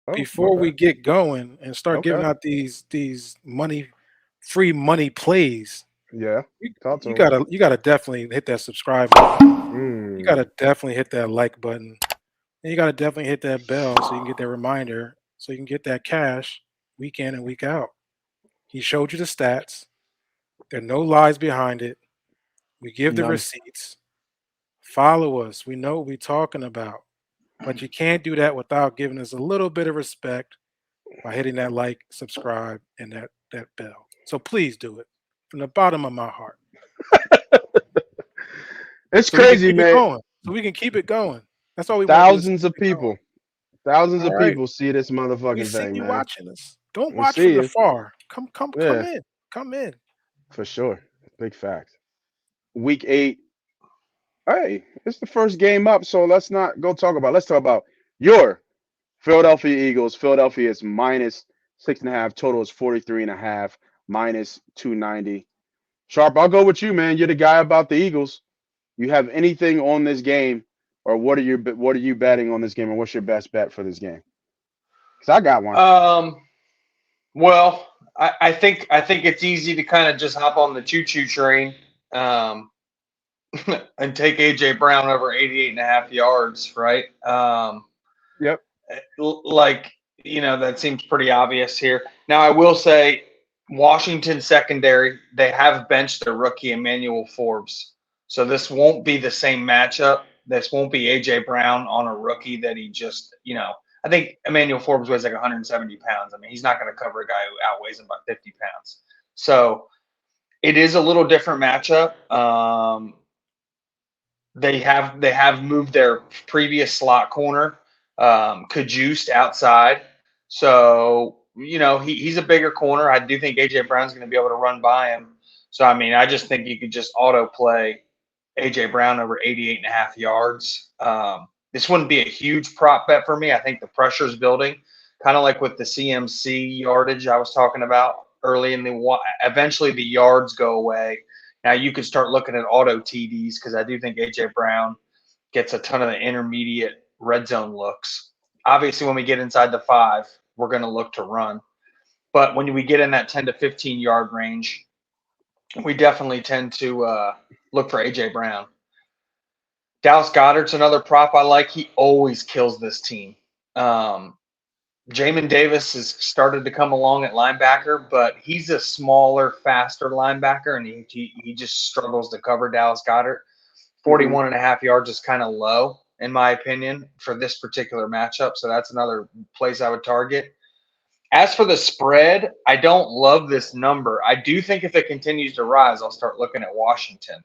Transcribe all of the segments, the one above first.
Oh, my before we bad. get going and start giving Okay. out these free money plays, Yeah. Talk to you him. gotta definitely hit that subscribe button. You Mm. gotta definitely hit that like button. And you gotta definitely hit that bell so you can get that reminder, so you can get that cash week in and week out. He showed you the stats. There are no lies behind it. We give the None. receipts. Follow us. We know what we're talking about. But you can't do that without giving us a little bit of respect by hitting that like, subscribe, and that bell. So please do it from the bottom of my heart, It's so we can crazy, keep it man. going. So we can keep it going. That's all we want to do is Thousands keep of it going. people. Thousands All of right. people see this We motherfucking see thing, you man. watching us. Don't We watch see from the you. far. Come Yeah, in. Come in. for sure. Big facts. Week 8. Hey, it's the first game up, so let's not go talk about. Let's talk about your Philadelphia Eagles. Philadelphia is minus 6.5. Total is 43.5. Minus 290. Sharp, I'll go with you, man. You're the guy about the Eagles. You have anything on this game, or what are you betting on this game, and what's your best bet for this game? Because I got one. Um, well, I think it's easy to kind of just hop on the choo choo train, um, and take AJ Brown over 88 and a half yards, right? Yep. Like, that seems pretty obvious here. Now, I will say, Washington secondary, they have benched their rookie Emmanuel Forbes, so this won't be the same matchup. This won't be AJ Brown on a rookie that he just, I think Emmanuel Forbes weighs like 170 pounds. I mean, he's not going to cover a guy who outweighs him by 50 pounds. So it is a little different matchup. They have moved their previous slot corner, Cajuste, outside. So, he's a bigger corner. I do think AJ Brown's going to be able to run by him. So, I mean, I just think you could just auto play AJ Brown over 88 and a half yards. This wouldn't be a huge prop bet for me. I think the pressure is building, kind of like with the CMC yardage I was talking about early in the. Eventually, the yards go away. Now you could start looking at auto TDs because I do think AJ Brown gets a ton of the intermediate red zone looks. Obviously, when we get inside the 5, we're going to look to run. But when we get in that 10 to 15 yard range, we definitely tend to look for AJ Brown. Dallas Goddard's another prop I like. He always kills this team. Um, Jamin Davis has started to come along at linebacker, but he's a smaller, faster linebacker, and he just struggles to cover Dallas Goddard. Hmm. 41 and a half yards is kind of low, in my opinion, for this particular matchup. So that's another place I would target. As for the spread, I don't love this number. I do think if it continues to rise, I'll start looking at Washington.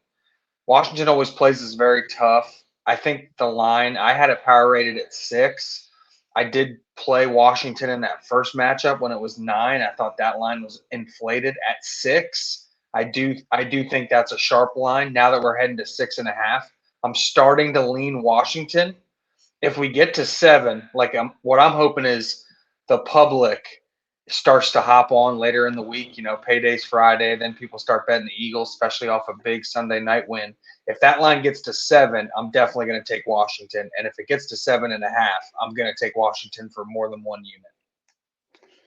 Washington always plays is very tough. I think the line, I had it power rated at 6. I did play Washington in that first matchup when it was 9. I thought that line was inflated at 6. I do think that's a sharp line. Now that we're heading to 6.5, I'm starting to lean Washington. If we get to 7, like what I'm hoping is the public starts to hop on later in the week. Payday's Friday, then people start betting the Eagles, especially off a big Sunday night win. If that line gets to 7, I'm definitely going to take Washington, and if it gets to 7.5, I'm going to take Washington for more than one unit.